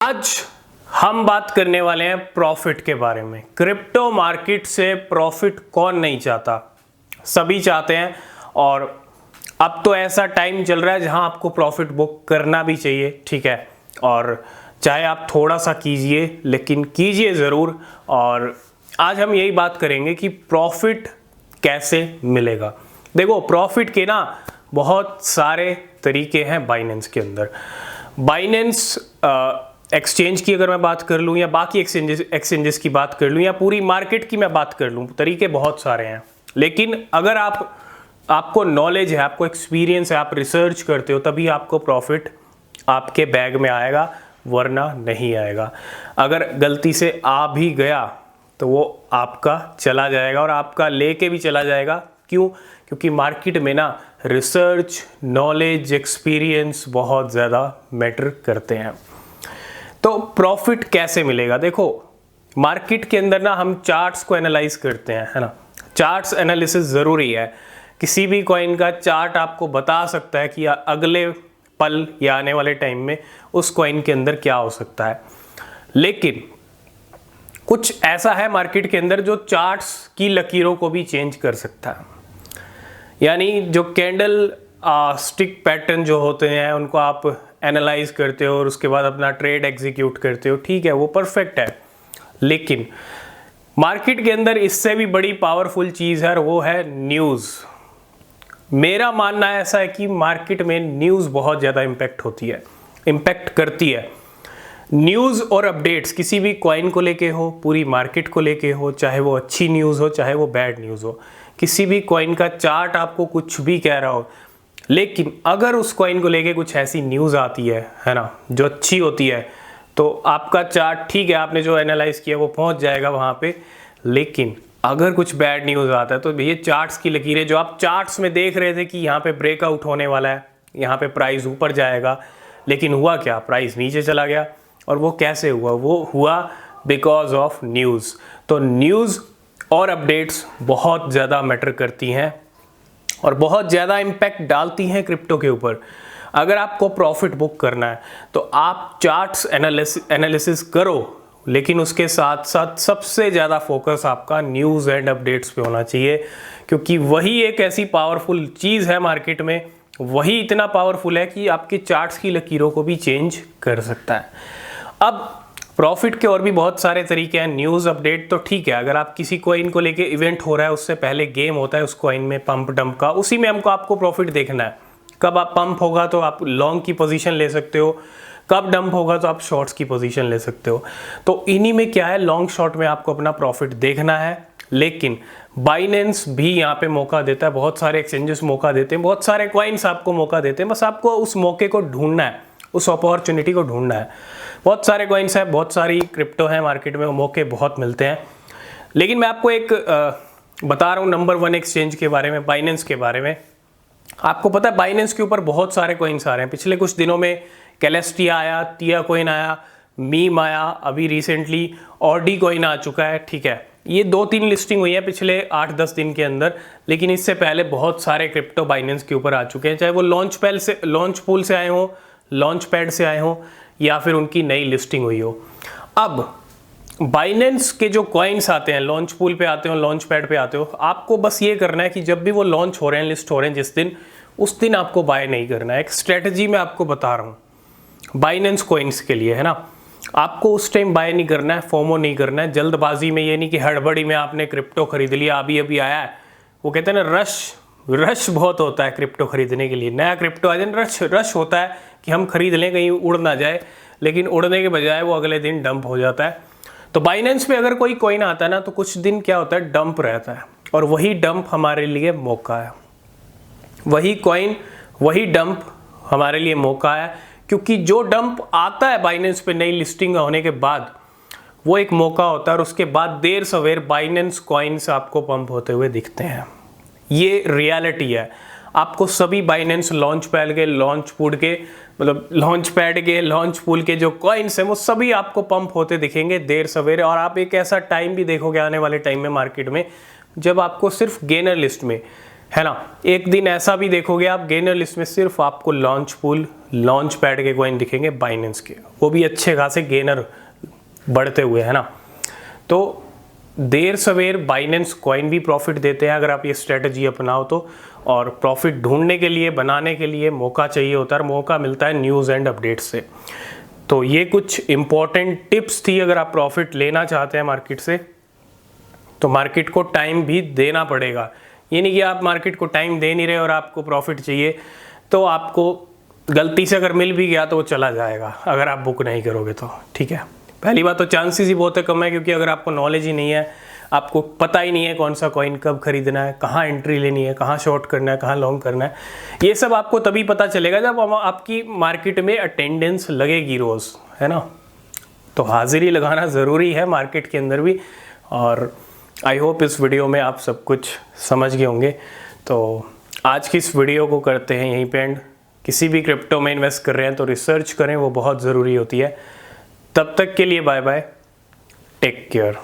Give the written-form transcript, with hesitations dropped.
आज हम बात करने वाले हैं प्रॉफिट के बारे में। क्रिप्टो मार्केट से प्रॉफिट कौन नहीं चाहता, सभी चाहते हैं। और अब तो ऐसा टाइम चल रहा है जहां आपको प्रॉफिट बुक करना भी चाहिए, ठीक है। और चाहे आप थोड़ा सा कीजिए लेकिन कीजिए ज़रूर। और आज हम यही बात करेंगे कि प्रॉफिट कैसे मिलेगा। देखो, प्रॉफिट के ना बहुत सारे तरीके हैं बाइनेंस के अंदर। बाइनेंस एक्सचेंज की अगर मैं बात कर लूँ या बाकी एक्सचेंजेस की बात कर लूँ या पूरी मार्केट की मैं बात कर लूँ, तरीके बहुत सारे हैं। लेकिन अगर आपको नॉलेज है, आपको एक्सपीरियंस है, आप रिसर्च करते हो, तभी आपको प्रॉफिट आपके बैग में आएगा, वरना नहीं आएगा। अगर गलती से आ भी गया तो वो आपका चला जाएगा और आपका लेके भी चला जाएगा। क्यों? क्योंकि मार्केट में ना रिसर्च, नॉलेज, एक्सपीरियंस बहुत ज़्यादा मैटर करते हैं। तो प्रॉफिट कैसे मिलेगा? देखो, मार्केट के अंदर ना हम चार्ट्स को एनालाइज करते हैं, है ना। चार्ट्स एनालिसिस ज़रूरी है। किसी भी कॉइन का चार्ट आपको बता सकता है कि अगले पल या आने वाले टाइम में उस कॉइन के अंदर क्या हो सकता है। लेकिन कुछ ऐसा है मार्केट के अंदर जो चार्ट्स की लकीरों को भी चेंज कर सकता है। यानी जो कैंडल स्टिक पैटर्न जो होते हैं उनको आप एनालाइज करते हो और उसके बाद अपना ट्रेड एग्जीक्यूट करते हो, ठीक है, वो परफेक्ट है। लेकिन मार्केट के अंदर इससे भी बड़ी पावरफुल चीज़ है और वो है न्यूज़। मेरा मानना ऐसा है कि मार्केट में न्यूज़ बहुत ज़्यादा इम्पैक्ट करती है। न्यूज़ और अपडेट्स किसी भी कॉइन को लेके हो, पूरी मार्केट को लेके हो, चाहे वो अच्छी न्यूज़ हो चाहे वो बैड न्यूज़ हो, किसी भी कॉइन का चार्ट आपको कुछ भी कह रहा हो, लेकिन अगर उस कॉइन को लेके कुछ ऐसी न्यूज़ आती है ना, जो अच्छी होती है, तो आपका चार्ट, ठीक है, आपने जो एनालाइज किया वो पहुंच जाएगा वहां पे। लेकिन अगर कुछ बैड न्यूज़ आता है तो ये चार्ट्स की लकीरें जो आप चार्ट्स में देख रहे थे कि यहाँ पे ब्रेकआउट होने वाला है, यहाँ पे प्राइस ऊपर जाएगा, लेकिन हुआ क्या? प्राइस नीचे चला गया। और वो कैसे हुआ? वो हुआ बिकॉज ऑफ न्यूज़। तो न्यूज़ और अपडेट्स बहुत ज़्यादा मैटर करती हैं और बहुत ज़्यादा इम्पैक्ट डालती हैं क्रिप्टो के ऊपर। अगर आपको प्रॉफिट बुक करना है तो आप चार्ट्स एनालिसिस करो, लेकिन उसके साथ साथ सबसे ज़्यादा फोकस आपका न्यूज़ एंड अपडेट्स पे होना चाहिए, क्योंकि वही एक ऐसी पावरफुल चीज़ है मार्केट में, वही इतना पावरफुल है कि आपके चार्ट्स की लकीरों को भी चेंज कर सकता है। अब प्रॉफिट के और भी बहुत सारे तरीके हैं। न्यूज़ अपडेट तो ठीक है, अगर आप किसी कॉइन को लेके इवेंट हो रहा है, उससे पहले गेम होता है उस कॉइन में पंप डंप का, उसी में आपको प्रॉफिट देखना है। कब आप पंप होगा तो आप लॉन्ग की पोजीशन ले सकते हो, कब डंप होगा तो आप शॉर्ट्स की पोजीशन ले सकते हो। तो इन्हीं में क्या है, लॉन्ग शॉर्ट में आपको अपना प्रॉफिट देखना है। लेकिन बाइनेंस भी यहाँ पे मौका देता है, बहुत सारे एक्सचेंजेस मौका देते हैं, बहुत सारे कॉइन्स आपको मौका देते हैं। बस आपको उस मौके को ढूंढना है, उस अपॉर्चुनिटी को ढूंढना है। बहुत सारे कॉइन्स हैं, बहुत सारी क्रिप्टो हैं मार्केट में, वो मौके बहुत मिलते हैं। लेकिन मैं आपको एक बता रहा हूँ नंबर 1 एक्सचेंज के बारे में, बाइनेंस के बारे में। आपको पता है बाइनेंस के ऊपर बहुत सारे कॉइन्स आ रहे हैं। पिछले कुछ दिनों में कैलेस्टिया आया, टिया कॉइन आया, मीम आया, अभी रिसेंटली ऑडी कॉइन आ चुका है, ठीक है। ये 2-3 लिस्टिंग हुई है पिछले 8-10 दिन के अंदर। लेकिन इससे पहले बहुत सारे क्रिप्टो बाइनेंस के ऊपर आ चुके हैं, चाहे वो लॉन्च पूल से आए हों, लॉन्च पैड से आए हों, या फिर उनकी नई लिस्टिंग हुई हो। अब बाइनेंस के जो कॉइन्स आते हैं, लॉन्च पूल पे आते हो, लॉन्च पैड पे आते हो, आपको बस ये करना है कि जब भी वो लॉन्च हो रहे हैं, लिस्ट हो रहे हैं जिस दिन, उस दिन आपको बाय नहीं करना है। एक स्ट्रेटजी मैं आपको बता रहा हूँ बाइनेंस कॉइन्स के लिए, है ना। आपको उस टाइम बाय नहीं करना है, फोमो नहीं करना है, जल्दबाजी में, ये नहीं कि हड़बड़ी में आपने क्रिप्टो खरीद लिया, अभी आया है। वो कहते हैं ना, रश बहुत होता है क्रिप्टो खरीदने के लिए। नया क्रिप्टो आ जाए, रश होता है कि हम खरीद लें, कहीं उड़ ना जाए, लेकिन उड़ने के बजाय वो अगले दिन डंप हो जाता है। तो बाइनेंस पे अगर कोई कॉइन आता है ना, तो कुछ दिन क्या होता है, डंप रहता है। और वही डंप हमारे लिए मौका है, वही कॉइन, वही डंप हमारे लिए मौका है। क्योंकि जो डंप आता है बाइनेंस पे नई लिस्टिंग होने के बाद, वो एक मौका होता है और उसके बाद देर सवेर बाइनेंस कॉइन्स आपको पंप होते हुए दिखते हैं। ये रियलिटी है। आपको सभी बाइनेंस लॉन्च पैड के, लॉन्च पूल के जो कॉइन्स हैं, वो सभी आपको पंप होते दिखेंगे देर सवेरे। और आप एक ऐसा टाइम भी देखोगे आने वाले टाइम में मार्केट में, जब आपको सिर्फ गेनर लिस्ट में है ना। एक दिन ऐसा भी देखोगे आप गेनर लिस्ट में सिर्फ आपको लॉन्च पूल, लॉन्च पैड के कॉइन दिखेंगे बाइनेंस के, वो भी अच्छे खासे गेनर बढ़ते हुए, है ना। तो देर सवेर बाइनेंस कॉइन भी प्रॉफिट देते हैं अगर आप ये स्ट्रेटजी अपनाओ तो, और प्रॉफिट ढूंढने के लिए, बनाने के लिए मौका चाहिए होता है, मौका मिलता है न्यूज़ एंड अपडेट्स से। तो ये कुछ इंपॉर्टेंट टिप्स थी अगर आप प्रॉफिट लेना चाहते हैं मार्केट से, तो मार्केट को टाइम भी देना पड़ेगा। ये नहीं कि आप मार्केट को टाइम दे नहीं रहे और आपको प्रॉफिट चाहिए तो आपको गलती से अगर मिल भी गया तो वो चला जाएगा अगर आप बुक नहीं करोगे तो, ठीक है। पहली बात तो चांसेस ही बहुत कम है, क्योंकि अगर आपको नॉलेज ही नहीं है, आपको पता ही नहीं है कौन सा कॉइन कब खरीदना है, कहाँ एंट्री लेनी है, कहाँ शॉर्ट करना है, कहाँ लॉन्ग करना है, ये सब आपको तभी पता चलेगा जब आपकी मार्केट में अटेंडेंस लगेगी रोज़, है ना। तो हाजिरी लगाना ज़रूरी है मार्केट के अंदर भी। और आई होप इस वीडियो में आप सब कुछ समझ गए होंगे। तो आज की इस वीडियो को करते हैं यहीं पे एंड। किसी भी क्रिप्टो में इन्वेस्ट कर रहे हैं तो रिसर्च करें, वो बहुत ज़रूरी होती है। तब तक के लिए बाय बाय, टेक केयर।